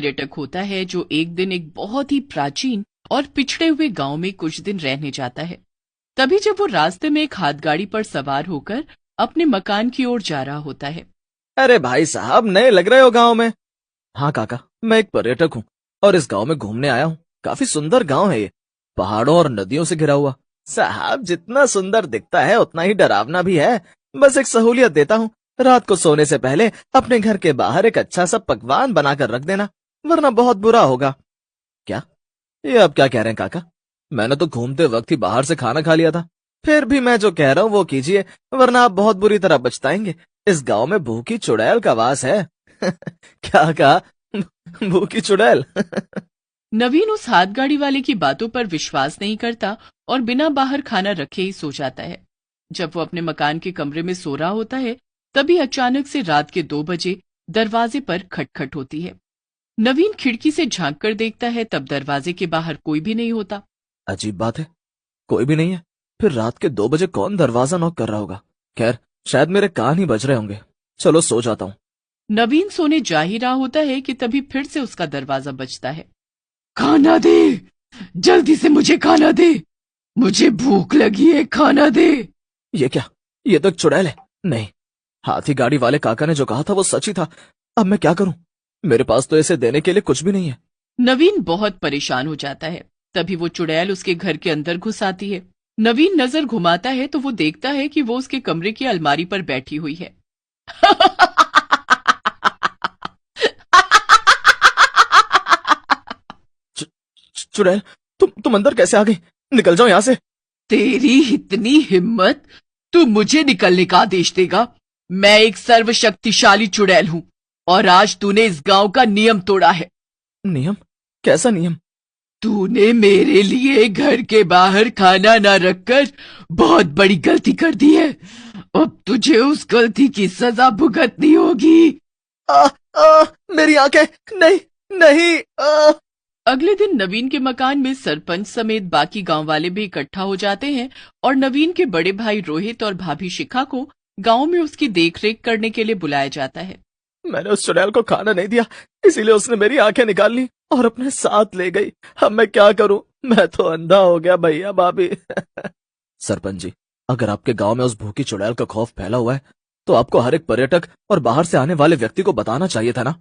पर्यटक होता है जो एक दिन एक बहुत ही प्राचीन और पिछड़े हुए गांव में कुछ दिन रहने जाता है। तभी जब वो रास्ते में एक हाथगाड़ी पर सवार होकर अपने मकान की ओर जा रहा होता है। अरे भाई साहब, नए लग रहे हो गांव में। हाँ काका, मैं एक पर्यटक हूँ और इस गांव में घूमने आया हूँ। काफी सुंदर गांव है ये, पहाड़ों और नदियों से घिरा हुआ। साहब, जितना सुंदर दिखता है उतना ही डरावना भी है। बस एक सहूलियत देता हूँ, रात को सोने से पहले अपने घर के बाहर एक अच्छा सा पकवान बनाकर रख देना, वरना बहुत बुरा होगा। क्या? ये आप क्या कह रहे हैं काका? मैंने तो घूमते वक्त ही बाहर से खाना खा लिया था। फिर भी मैं जो कह रहा हूँ वो कीजिए, वरना आप बहुत बुरी तरह पछताएंगे। इस गांव में भूखी चुड़ैल का वास है। क्या कहा? भूखी चुड़ैल? नवीन उस हाथगाड़ी वाले की बातों पर विश्वास नहीं करता और बिना बाहर खाना रखे ही सो जाता है। जब वो अपने मकान के कमरे में सो रहा होता है, तभी अचानक से रात के 2 बजे दरवाजे पर खटखट होती है। नवीन खिड़की से झांक कर देखता है, तब दरवाजे के बाहर कोई भी नहीं होता। अजीब बात है, कोई भी नहीं है। फिर रात के 2 बजे कौन दरवाजा नॉक कर रहा होगा? खैर, शायद मेरे कान ही बज रहे होंगे। चलो सो जाता हूँ। नवीन सोने जा ही रहा होता है कि तभी फिर से उसका दरवाजा बजता है। खाना दे, जल्दी से मुझे खाना दे, मुझे भूख लगी है, खाना दे। ये क्या? ये तो एक चुड़ैल है। नहीं, हाथी गाड़ी वाले काका ने जो कहा था वो सच ही था। अब मैं क्या करूं? मेरे पास तो इसे देने के लिए कुछ भी नहीं है। नवीन बहुत परेशान हो जाता है। तभी वो चुड़ैल उसके घर के अंदर घुस आती है। नवीन नजर घुमाता है तो वो देखता है कि वो उसके कमरे की अलमारी पर बैठी हुई है। चुड़ैल, तुम अंदर कैसे आ गई? निकल जाओ यहाँ से। तेरी इतनी हिम्मत, तू मुझे निकलने का आदेश देगा? मैं एक सर्वशक्तिशाली चुड़ैल हूँ और आज तूने इस गांव का नियम तोड़ा है। नियम? कैसा नियम? तूने मेरे लिए घर के बाहर खाना ना रखकर बहुत बड़ी गलती कर दी है। अब तुझे उस गलती की सजा भुगतनी होगी। आ, मेरी आंखें! नहीं, नहीं। अगले दिन नवीन के मकान में सरपंच समेत बाकी गांव वाले भी इकट्ठा हो जाते हैं और नवीन के बड़े भाई रोहित और भाभी शिखा को गांव में उसकी देखरेख करने के लिए बुलाया जाता है। मैंने उस चुड़ैल को खाना नहीं दिया, इसीलिए उसने मेरी आंखें निकाल ली और अपने साथ ले गई। अब मैं क्या करूं? मैं तो अंधा हो गया भैया भाभी। सरपंच जी, अगर आपके गांव में उस भूखी चुड़ैल का खौफ फैला हुआ है तो आपको हर एक पर्यटक और बाहर से आने वाले व्यक्ति को बताना चाहिए था ना।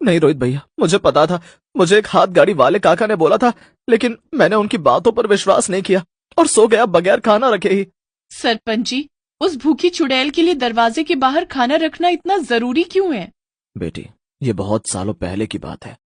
नहीं रोहित भैया, मुझे पता था। मुझे एक हाथ गाड़ी वाले काका ने बोला था, लेकिन मैंने उनकी बातों पर विश्वास नहीं किया और सो गया बगैर खाना रखे ही। सरपंच जी, उस भूखी चुड़ैल के लिए दरवाजे के बाहर खाना रखना इतना जरूरी क्यों है? बेटी, ये बहुत सालों पहले की बात है।